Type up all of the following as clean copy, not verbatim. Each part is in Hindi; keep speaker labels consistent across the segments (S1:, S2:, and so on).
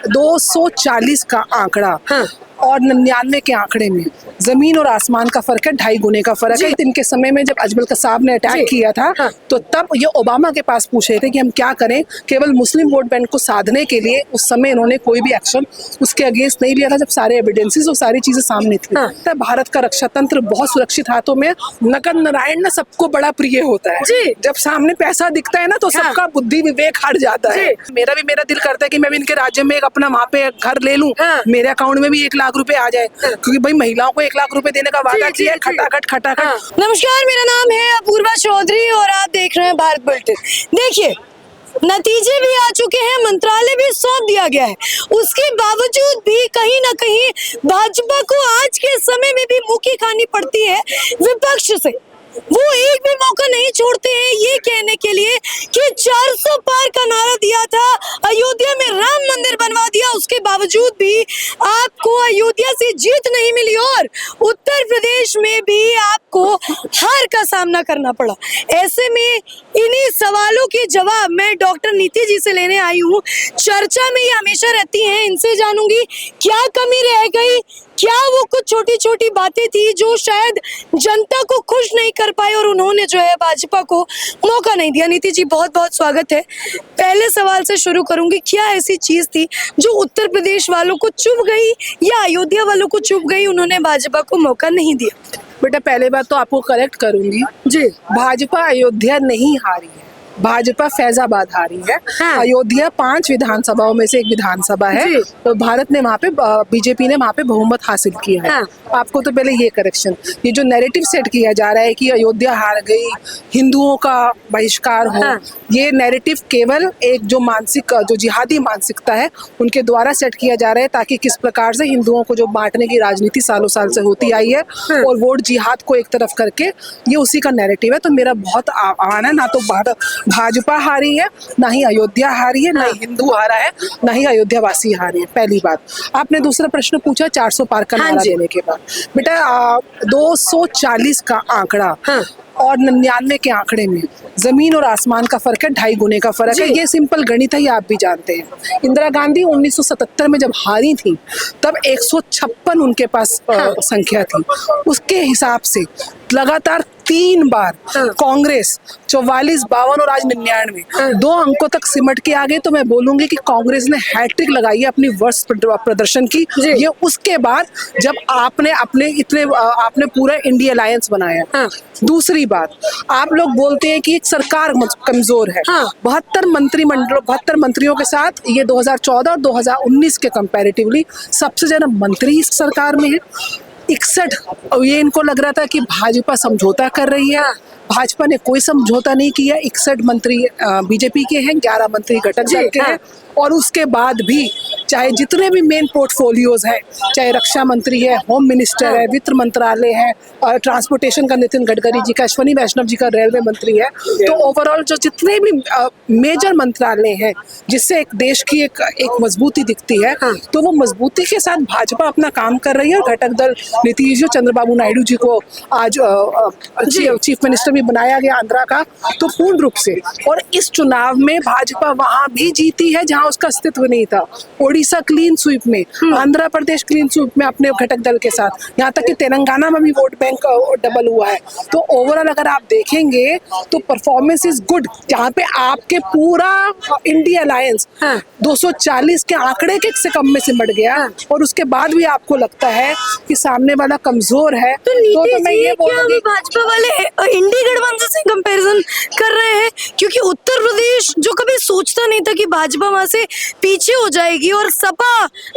S1: 240 का आंकड़ा
S2: हाँ।
S1: और 99 के आंकड़े में जमीन और आसमान का फर्क है, 2.5 गुने का फर्क है। इनके समय में जब अजमल कसाब ने अटैक किया था,
S2: हाँ।
S1: तो तब ये ओबामा के पास पूछ रहे थे कि हम क्या करें। केवल मुस्लिम वोट बैंक को साधने के लिए उस समय इन्होंने कोई भी एक्शन उसके अगेंस्ट नहीं लिया था, जब सारे एविडेंसेस और सारी चीजें सामने थी।
S2: हाँ।
S1: तब भारत का रक्षा तंत्र बहुत सुरक्षित हाथों में। नकद नारायण ना सबको बड़ा प्रिय होता है। जब सामने पैसा दिखता है ना, तो सबका बुद्धि विवेक हट जाता है। मेरा दिल करता है कि मैं भी इनके राज्य में एक अपना वहाँ पे घर ले लूं, मेरे अकाउंट में भी 1 लाख रुपए आ जाए, क्योंकि भाई महिलाओं को 1 लाख रुपए देने का वादा किया है। खटाखट।
S2: नमस्कार, मेरा नाम है अपूर्वा चौधरी और आप देख रहे हैं भारत बुलेटिन। देखिए, नतीजे भी आ चुके हैं, मंत्रालय भी सौंप दिया गया है। उसके बावजूद भी कहीं ना कहीं भाजपा को आज के समय में भी मुँह की खानी पड़ती है विपक्ष से। वो एक भी मौका नहीं छोड़ते हैं ये कहने के लिए कि 400 पार का नारा दिया था, अयोध्या में राम मंदिर बनवा दिया, उसके बावजूद भी आपको अयोध्या से जीत नहीं मिली और उत्तर प्रदेश में भी आपको हार का सामना करना पड़ा। ऐसे में इन्हीं सवालों के जवाब मैं डॉक्टर नीति जी से लेने आई हूँ। चर्चा में ये हमेशा रहती हैं, इनसे जानूंगी क्या कमी रह गई, क्या वो कुछ छोटी छोटी बातें थी जो शायद जनता को खुश नहीं कर पाए और उन्होंने जो है भाजपा को मौका नहीं दिया। नीति जी, बहुत बहुत स्वागत है। पहले सवाल से शुरू करूंगी, क्या ऐसी चीज थी जो उत्तर प्रदेश वालों को चुभ गई या अयोध्या वालों को चुभ गई, उन्होंने भाजपा को मौका नहीं दिया?
S1: बेटा, पहले बात तो आपको करेक्ट करूंगी जी, भाजपा अयोध्या नहीं हारी है, भाजपा फैजाबाद हारी है।
S2: हाँ।
S1: अयोध्या 5 विधानसभाओं में से एक विधानसभा है, तो भारत ने वहाँ पे बीजेपी ने वहाँ पे बहुमत हासिल किया है।
S2: हाँ।
S1: आपको तो पहले ये करेक्शन, ये जो नैरेटिव सेट किया जा रहा है कि अयोध्या हार गई, हिंदुओं का बहिष्कार हो,
S2: हाँ।
S1: ये नैरेटिव केवल एक जो जिहादी मानसिकता है उनके द्वारा सेट किया जा रहा है, ताकि किस प्रकार से हिंदुओं को जो बांटने की राजनीति सालों साल से होती आई है और वोट जिहाद को एक तरफ करके, ये उसी का नैरेटिव है। तो मेरा बहुत आह्वान है, ना तो भाजपा हारी है, ना ही अयोध्या हारी है, ना ही हिंदू हारा है, ना ही अयोध्या वासी हारे हैं। पहली बात। आपने दूसरा प्रश्न पूछा 400 पार का नारा देने के बाद। बेटा, 240 का आंकड़ा और 99 के आंकड़े में जमीन और आसमान का फर्क है, 2.5 गुने का फर्क है। ये सिंपल गणित है, ये आप भी जानते हैं। इंदिरा गांधी 1977 में जब हारी थी, तब 156 उनके पास संख्या थी। उसके हिसाब से लगातार 3 बार कांग्रेस 44, 52 और आज 99 2 अंकों तक सिमट के आ गए। तो मैं बोलूंगी कि कांग्रेस ने हैट्रिक लगाई है अपनी वर्स्ट प्रदर्शन की। ये उसके बाद जब आपने पूरा इंडिया अलायंस बनाया। दूसरी बात, आप लोग बोलते हैं कि एक सरकार कमजोर है। 72 मंत्रियों के साथ ये 2014 और 2019 के कंपैरेटिवली सबसे ज्यादा मंत्री इस सरकार में है, 61। ये इनको लग रहा था कि भाजपा समझौता कर रही है, भाजपा ने कोई समझौता नहीं किया। 61 मंत्री बीजेपी के हैं, 11 मंत्री घटक दल के हैं। और उसके बाद भी चाहे जितने भी मेन पोर्टफोलियोज हैं, चाहे रक्षा मंत्री है, होम मिनिस्टर है, वित्त मंत्रालय है, और ट्रांसपोर्टेशन का नितिन गडकरी जी का, अश्वनी वैष्णव जी का रेलवे मंत्री है, तो ओवरऑल जो जितने भी मेजर मंत्रालय हैं जिससे एक देश की एक मजबूती दिखती है, तो वो मजबूती के साथ भाजपा अपना काम कर रही है। और घटक दल नीतीश जी, चंद्रबाबू नायडू जी को आज चीफ मिनिस्टर भी बनाया गया आंध्रा का, तो पूर्ण रूप से। और इस चुनाव में भाजपा वहां भी जीती है जहां उसका अस्तित्व नहीं था। ओडिशा क्लीन स्वीप में, आंध्र प्रदेश क्लीन स्वीप में अपने घटक दल के साथ, यहाँ तक कि तेलंगाना में भी वोट बैंक डबल हुआ है। तो ओवरऑल अगर आप देखेंगे तो परफॉर्मेंस इज गुड, जहाँ पे आपके पूरा इंडिया अलायंस 240 के आंकड़े के से कम में सिमट गया और उसके बाद भी आपको लगता है कि सामने वाला कमजोर है। तो मैं ये बोलूंगी,
S2: भाजपा वाले इंडी गठबंधन से कंपैरिजन कर रहे हैं, क्योंकि उत्तर प्रदेश जो कभी सोचता नहीं था कि भाजपा वहां से पीछे हो जाएगी और सपा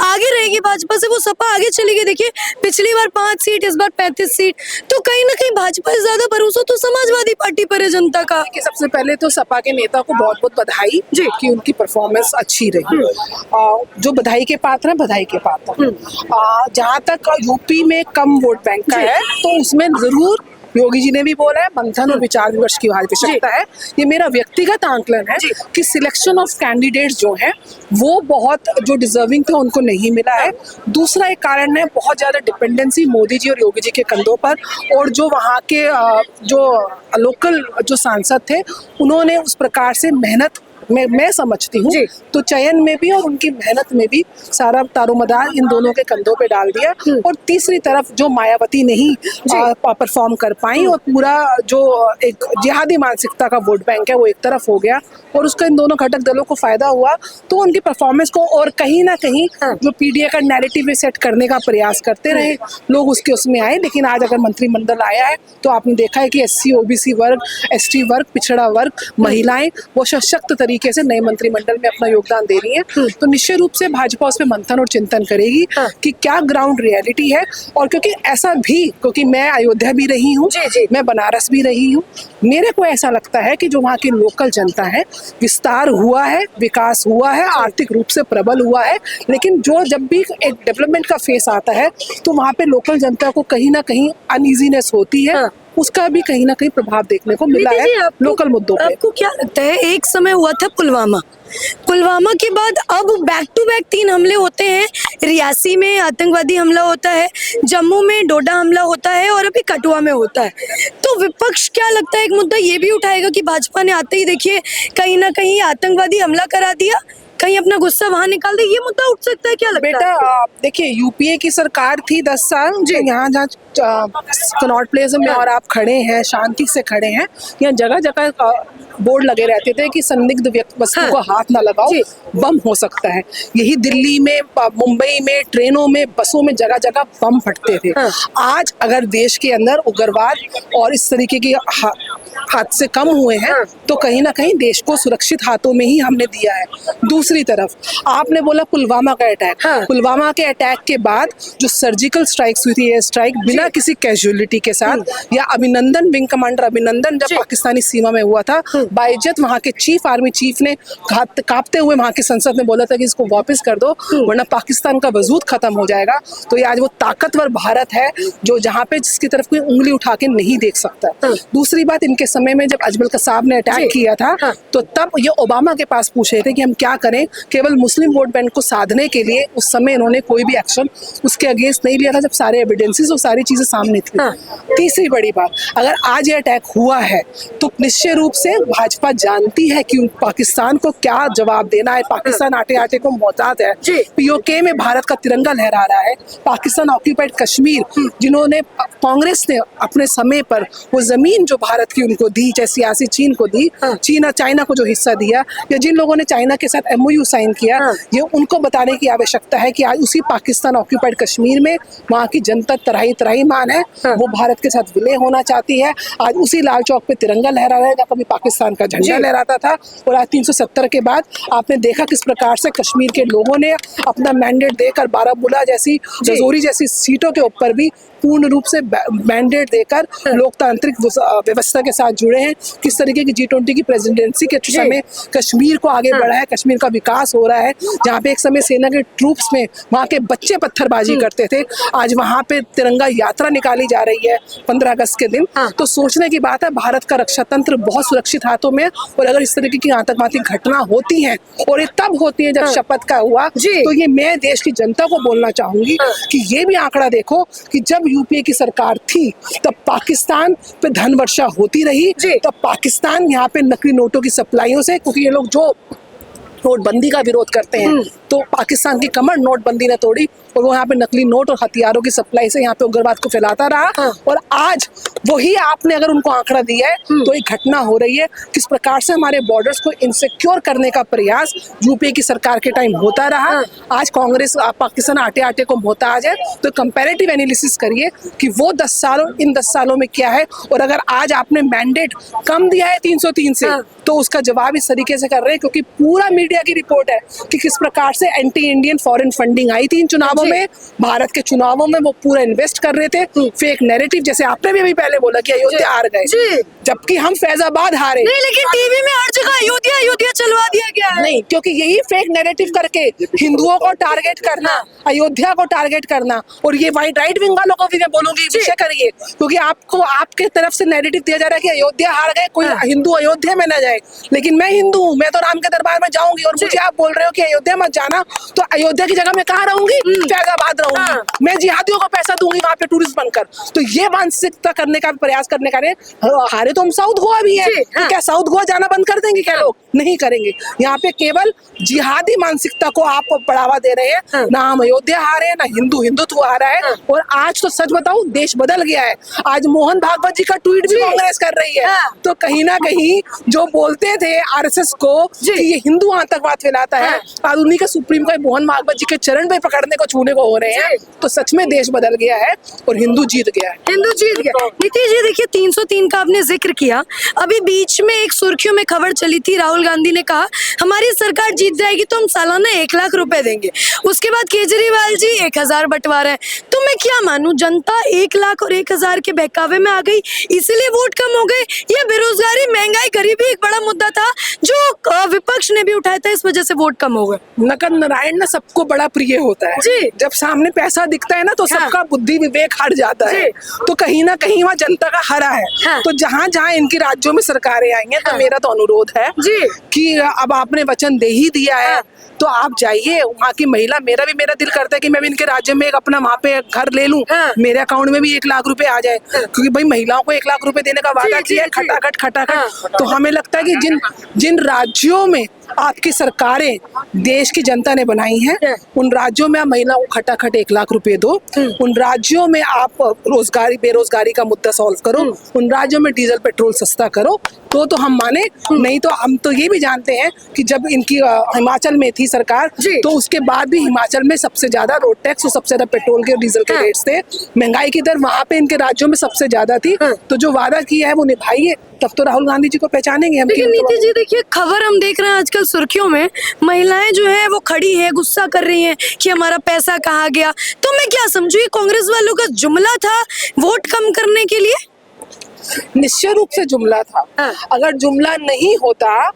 S2: आगे रहेगी भाजपा से, वो सपा आगे चली गई। देखिए, पिछली बार 5 सीट, इस बार 35 सीट। तो कहीं ना कहीं भाजपा से ज्यादा भरोसा तो समाजवादी पार्टी पर है जनता का।
S1: सबसे पहले तो सपा के नेता को बहुत बहुत बधाई जी कि उनकी परफॉर्मेंस अच्छी रही। जो बधाई के पात्र हैं, बधाई के पात्र। जहाँ तक यूपी में कम वोट बैंक का है, तो उसमें जरूर योगी जी ने भी बोला है, मंथन और विचार विमर्श की आवश्यकता है। ये मेरा व्यक्तिगत आंकलन है कि सिलेक्शन ऑफ कैंडिडेट्स जो है वो बहुत जो डिजर्विंग थे उनको नहीं मिला है। दूसरा एक कारण है बहुत ज्यादा डिपेंडेंसी मोदी जी और योगी जी के कंधों पर, और जो वहाँ के जो लोकल जो सांसद थे उन्होंने उस प्रकार से मेहनत मैं समझती हूँ,
S2: जी।
S1: तो चयन में भी और उनकी मेहनत में भी सारा दारोमदार इन दोनों के कंधों पे डाल दिया। और तीसरी तरफ जो मायावती नहीं परफॉर्म कर पाई और पूरा जो एक जिहादी मानसिकता का वोट बैंक है वो एक तरफ हो गया और उसका इन दोनों घटक दलों को फायदा हुआ, तो उनकी परफॉर्मेंस को और कहीं ना कहीं जो पीडीए का नैरेटिव सेट करने का प्रयास करते रहे लोग उसमें आए। लेकिन आज अगर मंत्रिमंडल आया है तो आपने देखा है कि एससी ओबीसी वर्ग, एसटी वर्ग, पिछड़ा वर्ग, महिलाएं वो सशक्त तरीके से नए मंत्रिमंडल में अपना योगदान दे रही हैं। तो निश्चित रूप से भाजपा उस पर मंथन और चिंतन करेगी कि क्या ग्राउंड रियलिटी है। और क्योंकि ऐसा भी, क्योंकि मैं अयोध्या भी रही हूँ, मैं बनारस भी रही हूँ, मेरे को ऐसा लगता है कि जो वहाँ की लोकल जनता है, विस्तार हुआ है, विकास हुआ है, आर्थिक रूप से प्रबल हुआ है, लेकिन जो जब भी एक डेवलपमेंट का फेस आता है तो वहाँ पे लोकल जनता को कहीं ना कहीं अनईजीनेस होती है। उसका भी कहीं ना कहीं प्रभाव देखने को मिला है लोकल मुद्दों पे।
S2: आपको क्या लगता है, एक समय हुआ था पुलवामा के बाद अब बैक टू बैक 3 हमले होते हैं। रियासी में आतंकवादी हमला होता है, जम्मू में डोडा हमला होता है और अभी कठुआ में होता है। तो विपक्ष क्या लगता है एक मुद्दा ये भी उठाएगा कि भाजपा ने आते ही देखिए कहीं ना कहीं आतंकवादी हमला करा दिया, कहीं अपना गुस्सा वहां निकाल दे, ये मुद्दा उठ सकता है? क्या लगता है?
S1: बेटा देखिए, यूपीए की सरकार थी 10 साल, जो यहाँ जहाँ कनॉट प्लेस में और आप खड़े हैं, शांति से खड़े हैं, यहाँ जगह जगह बोर्ड लगे रहते थे कि संदिग्ध वस्तु को हाथ ना लगाओ, बम हो सकता है। यही दिल्ली में, मुंबई में, ट्रेनों में, बसों में जगह जगह बम फटते थे। आज अगर देश के अंदर उग्रवाद और इस तरीके की हादसे कम हुए हैं तो कहीं ना कहीं देश को सुरक्षित हाथों में ही हमने दिया है। दूसरी तरफ आपने बोला पुलवामा का अटैक, पुलवामा के अटैक के बाद जो सर्जिकल स्ट्राइक्स हुई थी, एयर स्ट्राइक बिना किसी कैजुअलिटी के साथ, या अभिनंदन, विंग कमांडर अभिनंदन जब पाकिस्तानी सीमा में हुआ था, बाइज्जत वहाँ के चीफ, आर्मी चीफ ने कांपते हुए वहाँ की संसद में बोला था कि इसको वापस कर दो वरना पाकिस्तान का वजूद खत्म हो जाएगा। तो ये आज वो ताकतवर भारत है जो जहाँ पे जिसकी तरफ कोई उंगली उठा के नहीं देख सकता। दूसरी बात, इनके समय में जब अजमल कसाब ने अटैक किया था तो तब ये ओबामा के पास पूछ रहे थे कि हम क्या करें, केवल मुस्लिम वोट बैंक को साधने के लिए उस समय इन्होंने कोई भी एक्शन उसके अगेंस्ट नहीं लिया था जब सारे एविडेंसेस और सारी चीजें सामने थी। तीसरी बड़ी बात, अगर आज ये अटैक हुआ है तो निश्चित रूप से भाजपा जानती है कि पाकिस्तान को क्या जवाब देना है। पाकिस्तान आटे आटे को मोहताज है। पीओके में भारत का तिरंगा लहरा रहा है। पाकिस्तान ऑक्यूपाइड कश्मीर, जिन्होंने कांग्रेस ने अपने समय पर वो जमीन जो भारत की उनको दी, चाहे सियासी चीन को दी, चाइना को जो हिस्सा दिया, या जिन लोगों ने चाइना के साथ एमओयू साइन किया, ये उनको बताने की आवश्यकता है कि आज उसी पाकिस्तान ऑक्यूपाइड कश्मीर में वहाँ की जनता तराई तराई मान है, वो भारत के साथ विलय होना चाहती है। आज उसी लाल चौक पे तिरंगा लहरा रहेगा, कभी पाकिस्तान का झंडा लहराता था। और आज 370 के बाद आपने देखा किस प्रकार से कश्मीर के लोगों ने अपना मैंडेट देकर बारामूला जैसी, रजौरी जैसी सीटों के ऊपर भी पूर्ण रूप से मैंडेट देकर लोकतांत्रिक व्यवस्था के साथ जुड़े हैं। किस तरीके की G20 की प्रेसिडेंसी के समय कश्मीर को आगे बढ़ा है, कश्मीर का विकास हो रहा है। जहाँ पे एक समय सेना के ट्रूप्स में वहाँ के बच्चे पत्थरबाजी करते थे, आज वहाँ पे तिरंगा यात्रा निकाली जा रही है 15 अगस्त के दिन। तो सोचने की बात है, भारत का रक्षा तंत्र बहुत सुरक्षित हाथों में। और अगर इस तरीके की आतंकवादी घटना होती है, और ये तब होती है जब शपथ का हुआ, तो ये मैं देश की जनता को बोलना चाहूंगी कि ये भी आंकड़ा देखो कि जब यूपीए की सरकार थी तब पाकिस्तान पे धन वर्षा होती रही, तब पाकिस्तान यहाँ पे नकली नोटों की सप्लाइयों से, क्योंकि ये लोग जो नोटबंदी का विरोध करते हैं तो पाकिस्तान की कमर नोटबंदी ने तोड़ी और वो यहाँ पे नकली नोट और हथियारों की सप्लाई से यहाँ पे उग्रवाद को फैलाता रहा। और आज वही आपने अगर उनको आंकड़ा दिया है तो एक घटना हो रही है। किस प्रकार से हमारे बॉर्डर्स को इनसिक्योर करने का प्रयास यूपीए की सरकार के टाइम होता रहा। आज कांग्रेस पाकिस्तान आटे आटे को मोहताज है। तो कंपैरेटिव एनालिसिस करिए कि वो 10 सालों, इन 10 सालों में क्या है। और अगर आज आपने मैंडेट कम दिया है 303 से, तो उसका जवाब इस तरीके से कर रहे हैं क्योंकि पूरा मीडिया की रिपोर्ट है कि किस प्रकार से एंटी इंडियन फॉरेन फंडिंग आई थी इन चुनावों में। भारत के चुनावों में वो पूरा इन्वेस्ट कर रहे थे। फेक नैरेटिव, जैसे आपने भी अभी पहले बोला कि अयोध्या हार गए, जबकि हम फैजाबाद हारे।
S2: नहीं, लेकिन टीवी में हर जगह अयोध्या अयोध्या चलवा दिया गया है।
S1: नहीं, क्योंकि यही फेक नैरेटिव करके हिंदुओं को टारगेट करना, अयोध्या को टारगेट करना, और ये राइट विंग वालों को भी मैं बोलूंगी विषय करिए, क्योंकि आपको आपके तरफ से नैरेटिव दिया जा रहा है कि अयोध्या हार गए, कोई हिंदू अयोध्या में न जाए। लेकिन मैं हिंदू हूँ, मैं तो राम के दरबार में जाऊंगी, और मुझे आप बोल रहे हो कि अयोध्या मत जाना। जाना तो अयोध्या की जगह मैं कहाँ रहूंगी, फैजाबाद रहूंगी, मैं जिहादियों को पैसा दूंगी वहां पे टूरिस्ट बनकर। तो ये मानसिकता करने का प्रयास करने का हारे तो हम साउथ गोवा भी है, तो क्या साउथ गोवा जाना बंद कर देंगे क्या लोग? नहीं करेंगे। यहाँ पे केवल जिहादी मानसिकता को आप बढ़ावा दे रहे हैं। ना हम अयोध्या हारे हैं, ना हिंदुत्व हारा है। और आज तो सच बताऊं, देश बदल गया है। आज मोहन भागवत जी का ट्वीट भी कांग्रेस कर रही है। तो कहीं ना कहीं जो बोलते थे आरएसएस को कि ये हिंदू आतंकवाद फैलाता है, आज उन्हीं का सुप्रीम कोर्ट मोहन भागवत जी के चरण पे पकड़ने को, छूने को हो रहे हैं। तो सच में देश बदल गया है और हिंदू जीत गया है।
S2: हिंदू जीत गया। नीतीश जी देखिए, 303 का आपने जिक्र किया। अभी बीच में एक सुर्खियों में खबर चली थी, राहुल गांधी ने कहा हमारी सरकार जीत जाएगी तो हम सालाना 1 लाख रुपए देंगे। उसके बाद केजरीवाल जी 1000 बंटवा रहे हैं। तो मैं क्या मानूं, जनता 1 लाख और 1000 के बहकावे में आ गई, इसीलिए वोट कम हो गए? या बेरोजगारी, महंगाई, गरीबी एक बड़ा मुद्दा था जो विपक्ष ने भी उठाया था, इस वजह से वोट कम हो गए?
S1: नकद नारायण ना सबको बड़ा प्रिय होता है
S2: जी।
S1: जब सामने पैसा दिखता है ना तो सबका बुद्धि विवेक हट जाता है। तो कहीं ना कहीं वहाँ जनता का हरा है। तो जहाँ जहाँ इनकी राज्यों में सरकारें आई हैं, तो मेरा तो अनुरोध है कि अब आपने वचन दे ही दिया है तो आप जाइए वहाँ की महिला। मेरा दिल करता है कि मैं भी इनके राज्य में एक अपना वहाँ पे घर ले लूं, मेरे अकाउंट में भी 1 लाख रुपए आ जाए, क्योंकि भाई महिलाओं को 1 लाख रुपए देने का वादा किया है खटाखट। तो हमें लगता है कि जिन राज्यों में आपकी सरकारें देश की जनता ने बनाई हैं, उन राज्यों में आप महिलाओं को खटाखट 1 लाख रुपए दो। उन राज्यों में आप बेरोजगारी का मुद्दा सॉल्व करो। उन राज्यों में डीजल पेट्रोल सस्ता करो, तो हम माने। नहीं तो हम तो ये भी जानते हैं कि जब इनकी हिमाचल में थी सरकार, तो उसके बाद भी हिमाचल में सबसे ज्यादा रोड टैक्स और सबसे ज्यादा पेट्रोल के और डीजल के रेट्स थे। महंगाई की दर वहां पे इनके राज्यों में सबसे ज्यादा थी। तो जो वादा किया है वो निभाइए, तब तो राहुल गांधी जी को पहचानेंगे हम।
S2: लेकिन नीतीश जी देखिए, खबर हम देख रहे हैं आजकल सुर्खियों में, महिलाएं जो है वो खड़ी है, गुस्सा कर रही हैं कि हमारा पैसा कहाँ गया। तो मैं क्या समझू, ये कांग्रेस वालों का जुमला था वोट कम करने के लिए?
S1: निश्चय रूप से जुमला था। अगर जुमला नहीं होता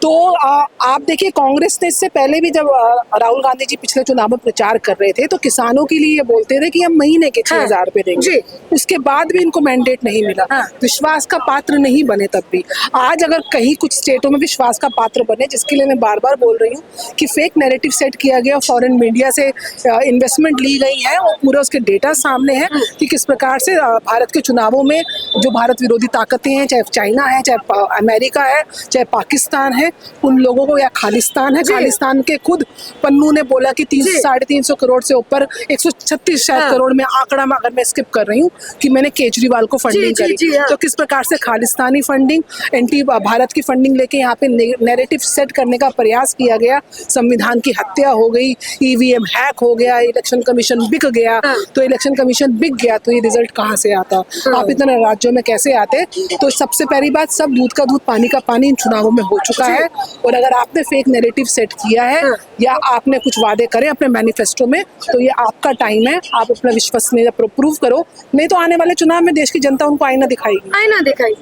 S1: तो आप देखिए, कांग्रेस ने इससे पहले भी जब राहुल गांधी जी पिछले चुनाव में प्रचार कर रहे थे तो किसानों के लिए ये बोलते थे कि हम महीने के 6000 रुपए देंगे। उसके बाद भी इनको मैंडेट नहीं मिला, विश्वास का पात्र नहीं बने तब भी। आज अगर कहीं कुछ स्टेटों में विश्वास का पात्र बने, जिसके लिए मैं बार बार बोल रही हूँ कि फेक नैरेटिव सेट किया गया, फॉरेन मीडिया से इन्वेस्टमेंट ली गई है और पूरा उसके डेटा सामने है कि किस प्रकार से भारत के चुनावों में जो भारत विरोधी ताकतें हैं, चाहे चाइना है, चाहे अमेरिका है, चाहे पाकिस्तान है, उन लोगों को, या खालिस्तान है, खालिस्तान के खुद पन्नू ने बोला कि 300-350 करोड़ से ऊपर 136 शायद करोड़ में आंकड़ा में, अगर मैं स्किप कर रही हूँ, कि मैंने केजरीवाल को फंडिंग करी। तो किस प्रकार से खालिस्तानी फंडिंग, एंटी भारत की फंडिंग लेके यहाँ पे नैरेटिव सेट करने का प्रयास किया गया। संविधान की हत्या हो गई, ईवीएम हैक हो गया, इलेक्शन कमीशन बिक गया। तो इलेक्शन कमीशन बिक गया तो ये रिजल्ट कहाँ से आता? आप इतने राज्यों में कैसे आते? तो सबसे पहली बात, सब दूध का दूध पानी का पानी इन चुनावों में हो चुका है। और अगर आपने फेक नैरेटिव सेट किया है या आपने कुछ वादे करे अपने मैनिफेस्टो में, तो ये आपका टाइम है, आप अपना विश्वसनीयता प्रूव करो। नहीं तो आने वाले चुनाव में देश की जनता उनको आईना दिखाएगी।